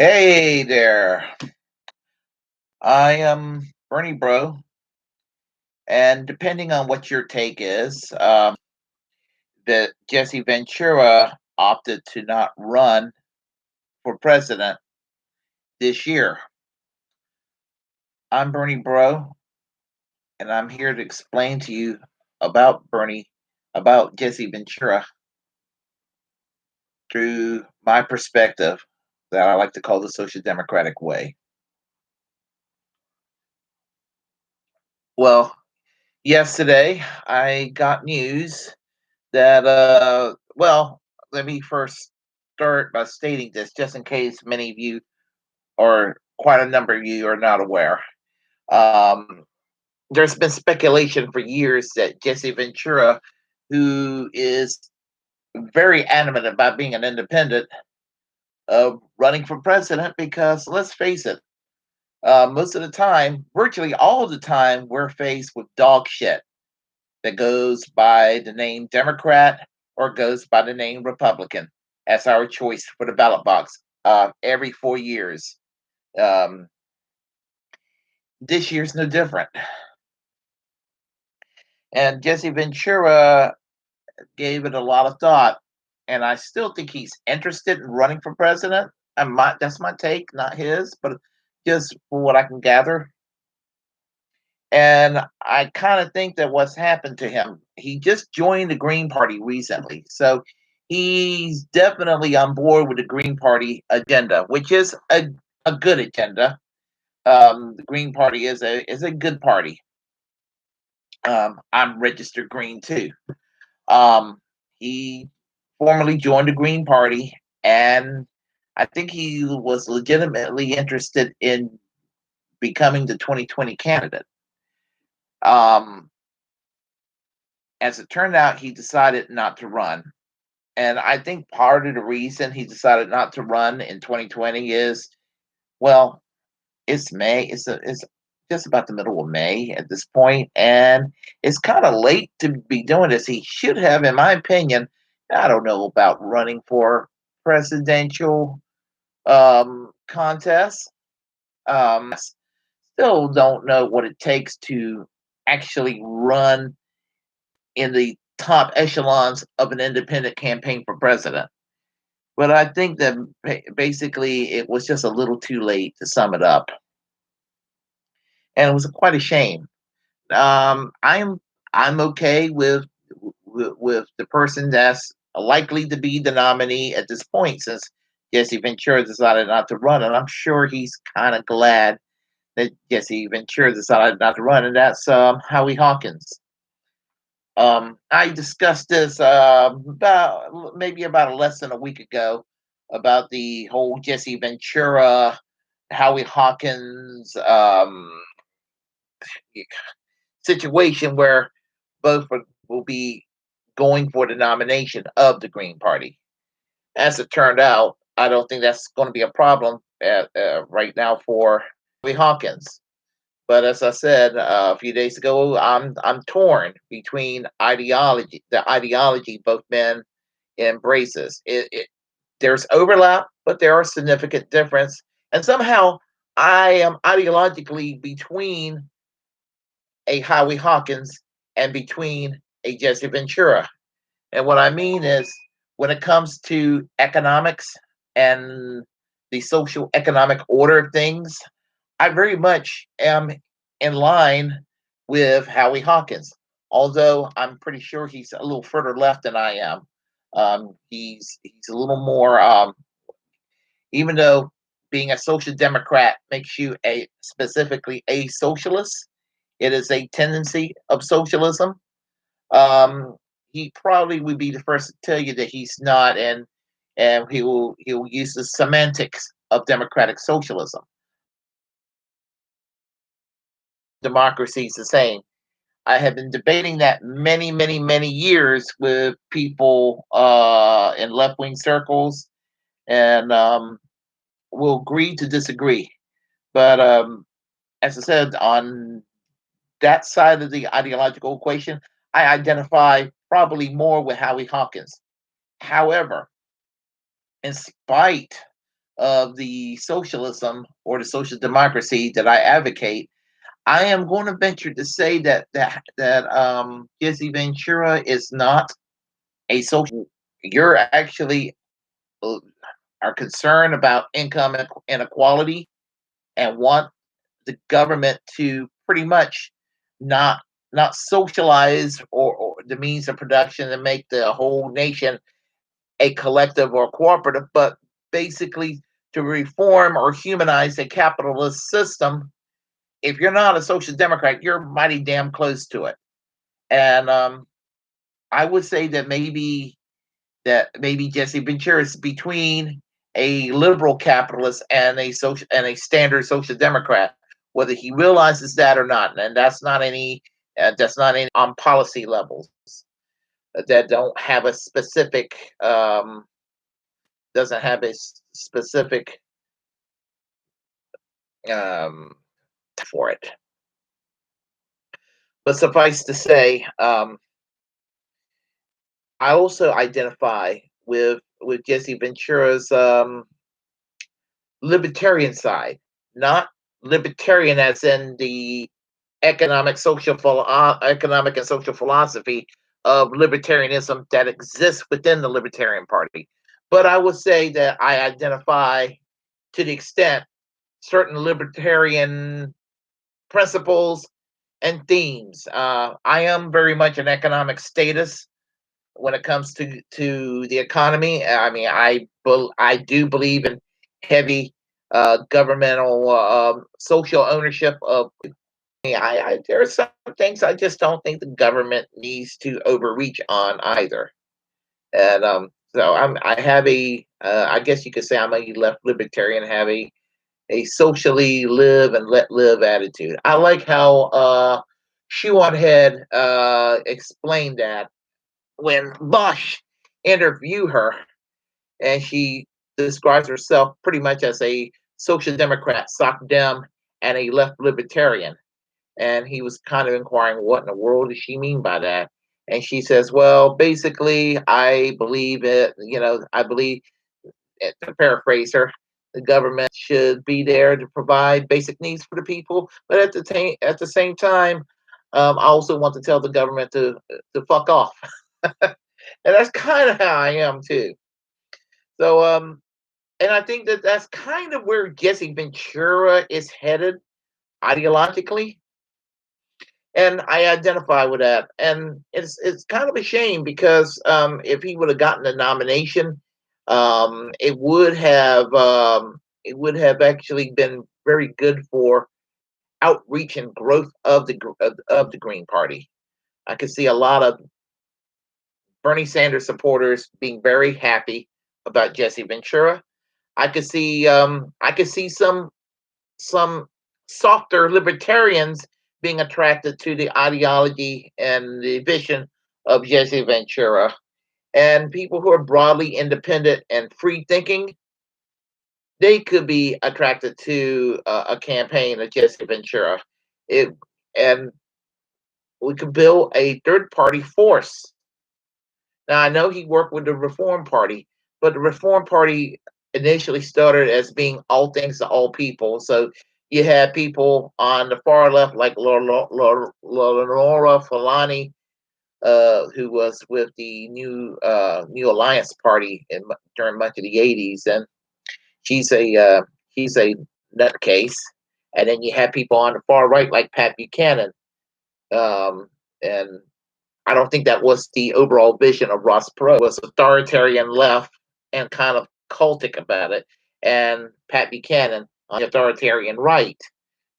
Hey there. I am Bernie Bro, and depending on what your take is, that Jesse Ventura opted to not run for president this year. I'm Bernie Bro, and I'm here to explain to you about Jesse Ventura through my perspective that I like to call the social democratic way. Well, yesterday I got news that let me first start by stating this just in case many of you or quite a number of you are not aware. um, there's been speculation for years that Jesse Ventura, who is very adamant about being an independent, running for president, because let's face it, most of the time, virtually all of the time, we're faced with dog shit that goes by the name Democrat or goes by the name Republican as our choice for the ballot box every 4 years. Um, this year's no different. And Jesse Ventura gave it a lot of thought, and I still think he's interested in running for president. That's my take, not his, but just for what I can gather. And I kind of think that what's happened to him, he just joined the Green Party recently. So he's definitely on board with the Green Party agenda, which is a good agenda. The Green Party is a good party. I'm registered Green too. Um, he formally joined the Green Party, and I think he was legitimately interested in becoming the 2020 candidate. Um, as it turned out, he decided not to run. And I think part of the reason he decided not to run in 2020 is, well, it's May. It's just about the middle of May at this point, and it's kind of late to be doing this. He should have, in my opinion, I don't know about running for presidential contest. Still don't know what it takes to actually run in the top echelons of an independent campaign for president. But I think that basically it was just a little too late, to sum it up, and it was quite a shame. I'm okay with the person that's likely to be the nominee at this point, since Jesse Ventura decided not to run, and I'm sure he's kind of glad that Jesse Ventura decided not to run, and that's Howie Hawkins. I discussed this about maybe about less than a week ago about the whole Jesse Ventura, Howie Hawkins situation where both will be going for the nomination of the Green Party. As it turned out, I don't think that's going to be a problem right now for Howie Hawkins. But as I said a few days ago, I'm torn between the ideology both men embraces. There's overlap, but there are significant difference, and somehow I am ideologically between a Howie Hawkins and between a Jesse Ventura. And what I mean is, when it comes to economics and the social economic order of things, I very much am in line with Howie Hawkins, although I'm pretty sure he's a little further left than I am. He's a little more, even though being a social democrat makes you a specifically a socialist, it is a tendency of socialism. Um, he probably would be the first to tell you that he's not, and he will use the semantics of democratic socialism. Democracy is the same. I have been debating that many, many, many years with people in left wing circles, and we'll agree to disagree. But as I said, on that side of the ideological equation, I identify probably more with Howie Hawkins. However, in spite of the socialism or the social democracy that I advocate, I am going to venture to say that Jesse Ventura is not a social. You're actually uh, are concerned about income inequality and want the government to pretty much not not socialize or the means of production and make the whole nation a collective or cooperative, but basically to reform or humanize a capitalist system. If you're not a social democrat, you're mighty damn close to it. And I would say that maybe Jesse Ventura is between a liberal capitalist and a standard social democrat, whether he realizes that or not. And that's not any on policy levels that don't have a specific doesn't have a specific um, for it. But suffice to say, I also identify with Jesse Ventura's libertarian side, not libertarian as in the economic and social philosophy of libertarianism that exists within the Libertarian Party. But I would say that I identify to the extent certain libertarian principles and themes. I am very much an economic status when it comes to the economy. I mean, I do believe in heavy governmental social ownership of. There are some things I just don't think the government needs to overreach on either. And so I have I guess you could say I'm a left libertarian, have a socially live and let live attitude. I like how Shuan Head explained that when Bosch interviewed her, and she describes herself pretty much as a social democrat, soc dem, and a left libertarian. And he was kind of inquiring, what in the world does she mean by that? And she says, well, basically, I believe it. I believe, to paraphrase her, the government should be there to provide basic needs for the people, but at the same time, I also want to tell the government to fuck off. And that's kind of how I am too. So, and I think that that's kind of where Jesse Ventura is headed ideologically, and I identify with that. And it's kind of a shame because if he would have gotten the nomination, it would have actually been very good for outreach and growth of the Green Party. I could see a lot of Bernie Sanders supporters being very happy about Jesse Ventura. I could see some softer libertarians being attracted to the ideology and the vision of Jesse Ventura. And people who are broadly independent and free thinking, they could be attracted to a campaign of Jesse Ventura. It and we could build a third party force. Now I know he worked with the Reform Party, but the Reform Party initially started as being all things to all people. So you had people on the far left like Laura Falani, who was with the New Alliance Party during much of the '80s, and she's a nutcase. And then you had people on the far right like Pat Buchanan, and I don't think that was the overall vision of Ross Perot. It was authoritarian left and kind of cultic about it. And Pat Buchanan on the authoritarian right,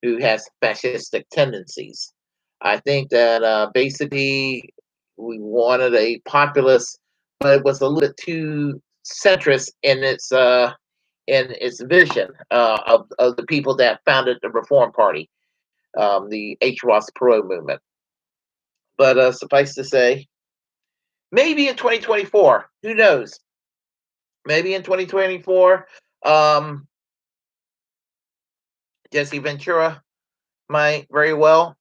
who has fascistic tendencies. I think that basically we wanted a populist, but it was a little bit too centrist in its vision of the people that founded the Reform Party, the H. Ross Perot movement. But suffice to say, maybe in 2024, who knows? Maybe in 2024, um, Jesse Ventura might very well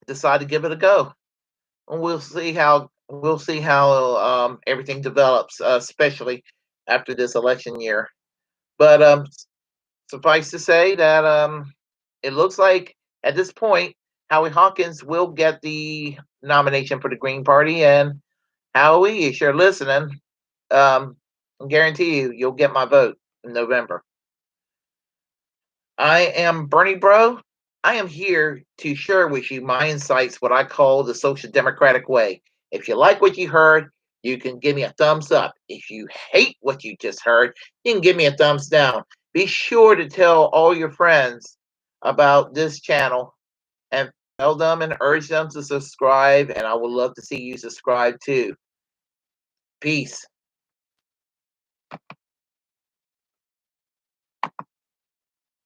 decide to give it a go, and we'll see how everything develops, especially after this election year. But suffice to say that it looks like at this point Howie Hawkins will get the nomination for the Green Party, and Howie, if you're listening, I guarantee you'll get my vote in November. I am Bernie Bro. I am here to share with you my insights, what I call the social democratic way. If you like what you heard, you can give me a thumbs up. If you hate what you just heard, you can give me a thumbs down. Be sure to tell all your friends about this channel and tell them and urge them to subscribe. And I would love to see you subscribe too. Peace.